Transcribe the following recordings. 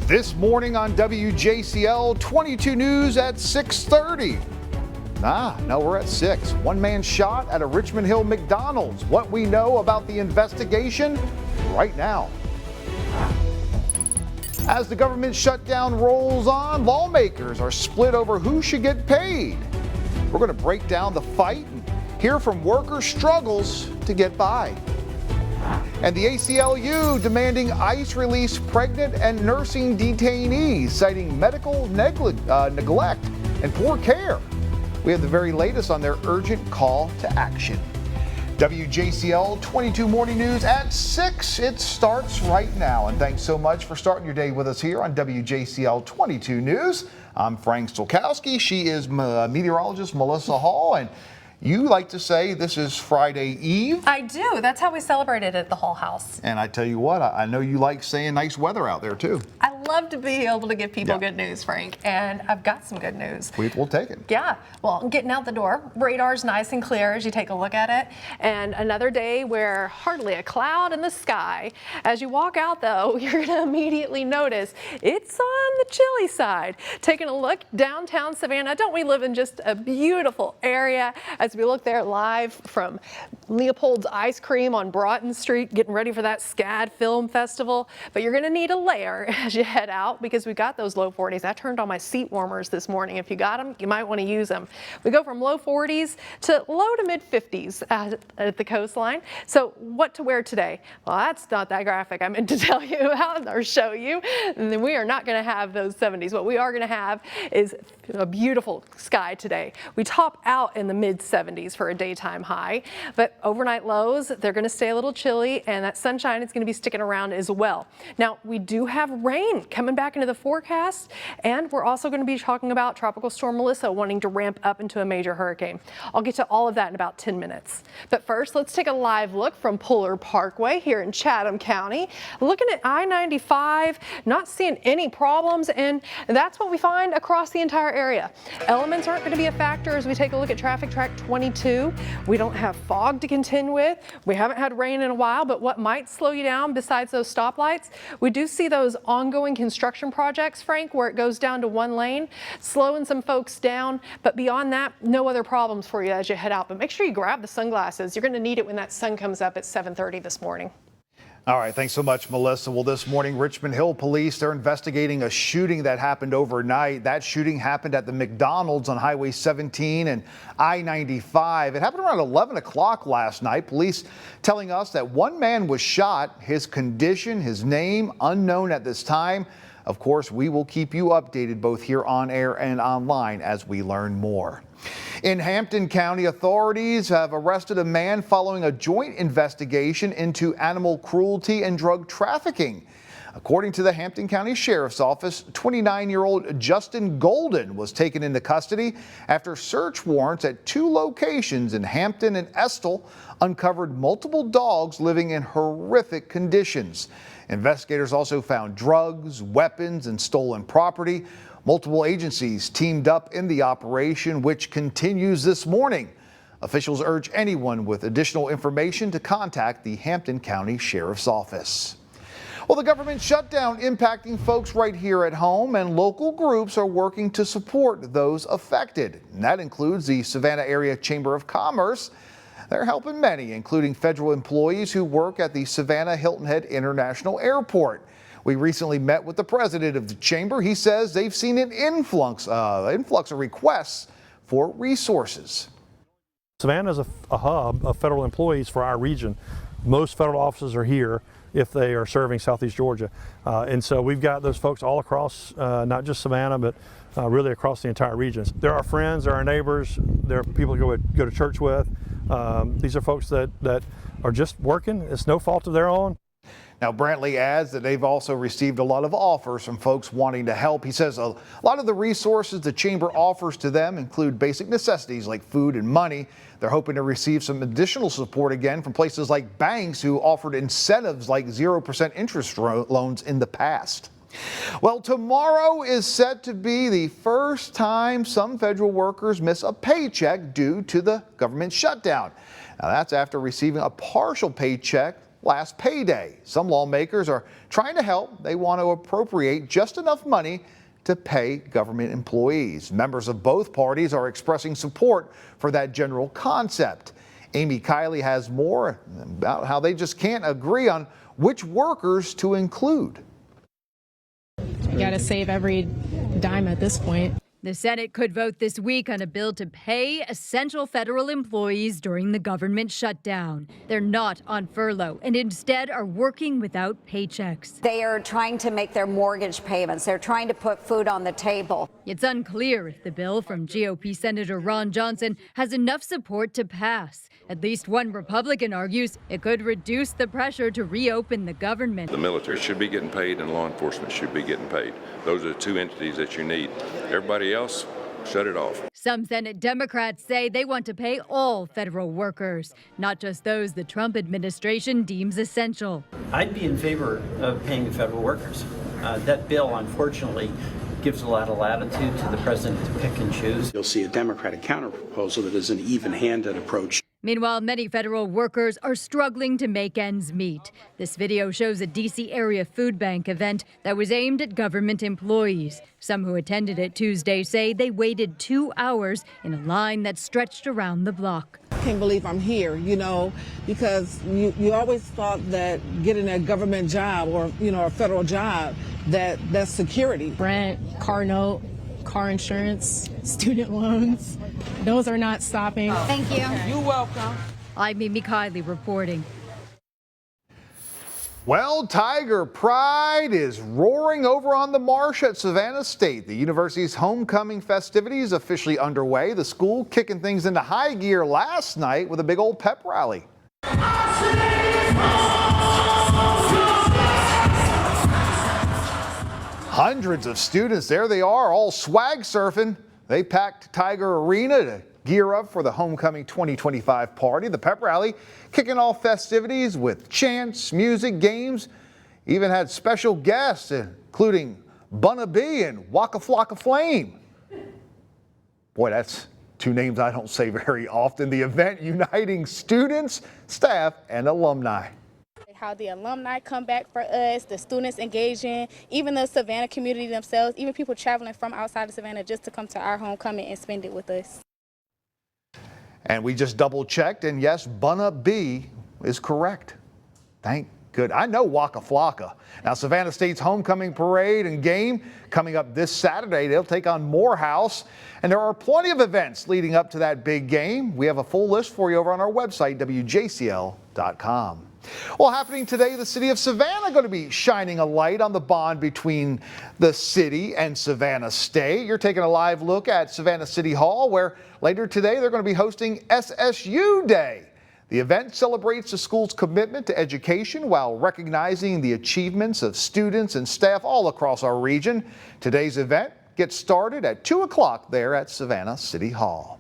This morning on WJCL 22 News at 6:30. No, we're at 6. One man shot at a Richmond Hill McDonald's. What we know about the investigation right now. As the government shutdown rolls on, lawmakers are split over who should get paid. We're going to break down the fight and hear from workers' struggles to get by. And the ACLU demanding ICE release pregnant and nursing detainees, citing medical neglect and poor care. We have the very latest on their urgent call to action. WJCL 22 Morning News at 6. It starts right now. And thanks so much for starting your day with us here on WJCL 22 News. I'm Frank Stolkowski. She is meteorologist Melissa Hall. And you like to say this is Friday Eve. I do. That's how we celebrated at the Hull House. And I tell you what, I know you like saying nice weather out there too. I love to be able to give people good news, Frank, and I've got some good news. We'll take it. Yeah. Well, I'm getting out the door. Radar's nice and clear as you take a look at it. And another day where hardly a cloud in the sky. As you walk out, though, you're going to immediately notice it's on the chilly side. Taking a look downtown Savannah, don't we live in just a beautiful area? As we look there live from Leopold's Ice Cream on Broughton Street, getting ready for that SCAD Film Festival. But you're going to need a layer as you head out because we got those low 40s. I turned on my seat warmers this morning. If you got them, you might want to use them. We go from low 40s to low to mid 50s at the coastline. So what to wear today? Well, that's not that graphic I meant to tell you about or show you. And then we are not going to have those 70s. What we are going to have is a beautiful sky today. We top out in the mid 70s for a daytime high, but overnight lows, they're going to stay a little chilly, and that sunshine is going to be sticking around as well. Now, we do have rain coming back into the forecast, and we're also going to be talking about Tropical Storm Melissa wanting to ramp up into a major hurricane. I'll get to all of that in about 10 minutes. But first, let's take a live look from Puller Parkway here in Chatham County. Looking at I-95, not seeing any problems, and that's what we find across the entire area. Elements aren't going to be a factor as we take a look at traffic track 22. We don't have fog to contend with. We haven't had rain in a while, but what might slow you down besides those stoplights, we do see those ongoing construction projects, Frank, where it goes down to one lane, slowing some folks down. But beyond that, no other problems for you as you head out. But make sure you grab the sunglasses. You're going to need it when that sun comes up at 7:30 this morning. All right, thanks so much, Melissa. Well, this morning, Richmond Hill police, they're investigating a shooting that happened overnight. That shooting happened at the McDonald's on Highway 17 and I-95. It happened around 11 o'clock last night. Police telling us that one man was shot. His condition, his name, unknown at this time. Of course, we will keep you updated both here on air and online as we learn more. In Hampton County, authorities have arrested a man following a joint investigation into animal cruelty and drug trafficking. According to the Hampton County Sheriff's Office, 29-year-old Justin Golden was taken into custody after search warrants at 2 locations in Hampton and Estill uncovered multiple dogs living in horrific conditions. Investigators also found drugs, weapons, and stolen property. Multiple agencies teamed up in the operation, which continues this morning. Officials urge anyone with additional information to contact the Hampton County Sheriff's Office. Well, the government shutdown impacting folks right here at home, and local groups are working to support those affected. And that includes the Savannah Area Chamber of Commerce. They're helping many, including federal employees who work at the Savannah Hilton Head International Airport. We recently met with the president of the chamber. He says they've seen an influx of requests for resources. Savannah is a hub of federal employees for our region. Most federal offices are here if they are serving Southeast Georgia. And so we've got those folks all across, not just Savannah, but really across the entire region. They're our friends, they're our neighbors, they're people to go to church with. These are folks that are just working. It's no fault of their own. Now, Brantley adds that they've also received a lot of offers from folks wanting to help. He says a lot of the resources the chamber offers to them include basic necessities like food and money. They're hoping to receive some additional support again from places like banks who offered incentives like 0% interest loans in the past. Well, tomorrow is set to be the first time some federal workers miss a paycheck due to the government shutdown. Now, that's after receiving a partial paycheck last payday. Some lawmakers are trying to help. They want to appropriate just enough money to pay government employees. Members of both parties are expressing support for that general concept. Amy Kiley has more about how they just can't agree on which workers to include. You got to save every dime at this point. The Senate could vote this week on a bill to pay essential federal employees during the government shutdown. They're not on furlough and instead are working without paychecks. They are trying to make their mortgage payments. They're trying to put food on the table. It's unclear if the bill from GOP Senator Ron Johnson has enough support to pass. At least one Republican argues it could reduce the pressure to reopen the government. The military should be getting paid and law enforcement should be getting paid. Those are the two entities that you need. Everybody else, shut it off. Some Senate Democrats say they want to pay all federal workers, not just those the Trump administration deems essential. I'd be in favor of paying the federal workers. That bill, unfortunately, gives a lot of latitude to the president to pick and choose. You'll see a Democratic counterproposal that is an even-handed approach. Meanwhile, many federal workers are struggling to make ends meet. This video shows a D.C. area food bank event that was aimed at government employees. Some who attended it Tuesday say they waited 2 hours in a line that stretched around the block. I can't believe I'm here, because you always thought that getting a government job or, a federal job, that's security. Rent, car note, car insurance, student loans. Those are not stopping. Thank you. You're welcome. I'm Amy Kiley reporting. Well, Tiger Pride is roaring over on the marsh at Savannah State. The university's homecoming festivities officially underway. The school kicking things into high gear last night with a big old pep rally. Hundreds of students, there they are, all swag surfing. They packed Tiger Arena to gear up for the homecoming 2025 party. The pep rally kicking off festivities with chants, music, games. Even had special guests, including Bunna B and Waka Flocka Flame. Boy, that's two names I don't say very often. The event uniting students, staff, and alumni. How the alumni come back for us, the students engaging, even the Savannah community themselves, even people traveling from outside of Savannah just to come to our homecoming and spend it with us. And we just double checked, and yes, Bunna B is correct. Thank good. I know Waka Flocka. Now, Savannah State's homecoming parade and game coming up this Saturday. They'll take on Morehouse, and there are plenty of events leading up to that big game. We have a full list for you over on our website, WJCL.com. Well, happening today, the city of Savannah going to be shining a light on the bond between the city and Savannah State. You're taking a live look at Savannah City Hall, where later today they're going to be hosting SSU Day. The event celebrates the school's commitment to education while recognizing the achievements of students and staff all across our region. Today's event gets started at 2 o'clock there at Savannah City Hall.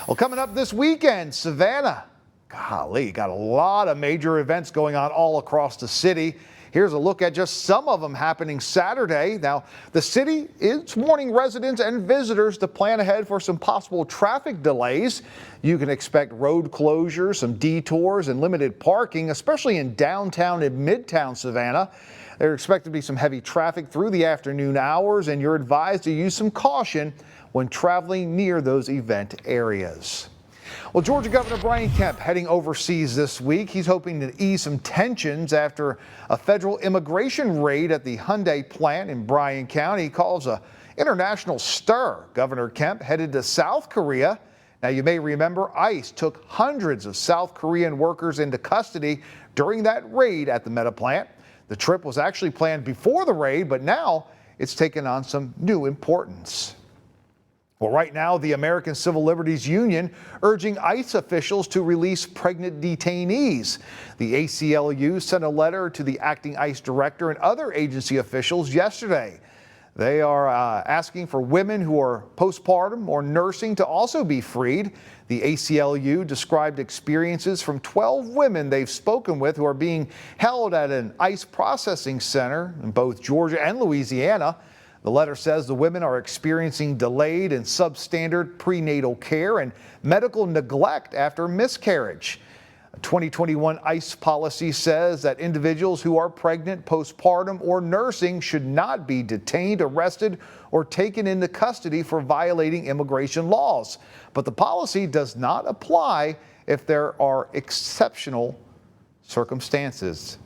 Well, coming up this weekend, Savannah, golly, got a lot of major events going on all across the city. Here's a look at just some of them happening Saturday. Now, the city is warning residents and visitors to plan ahead for some possible traffic delays. You can expect road closures, some detours, and limited parking, especially in downtown and midtown Savannah. There's expected to be some heavy traffic through the afternoon hours, and you're advised to use some caution when traveling near those event areas. Well, Georgia Governor Brian Kemp heading overseas this week. He's hoping to ease some tensions after a federal immigration raid at the Hyundai plant in Bryan County. He calls an international stir. Governor Kemp headed to South Korea. Now, you may remember ICE took hundreds of South Korean workers into custody during that raid at the Meta plant. The trip was actually planned before the raid, but now it's taken on some new importance. Well, right now, the American Civil Liberties Union urging ICE officials to release pregnant detainees. The ACLU sent a letter to the acting ICE director and other agency officials yesterday. They are asking for women who are postpartum or nursing to also be freed. The ACLU described experiences from 12 women they've spoken with who are being held at an ICE processing center in both Georgia and Louisiana. The letter says the women are experiencing delayed and substandard prenatal care and medical neglect after miscarriage. 2021 ICE policy says that individuals who are pregnant, postpartum, or nursing should not be detained, arrested, or taken into custody for violating immigration laws. But the policy does not apply if there are exceptional circumstances.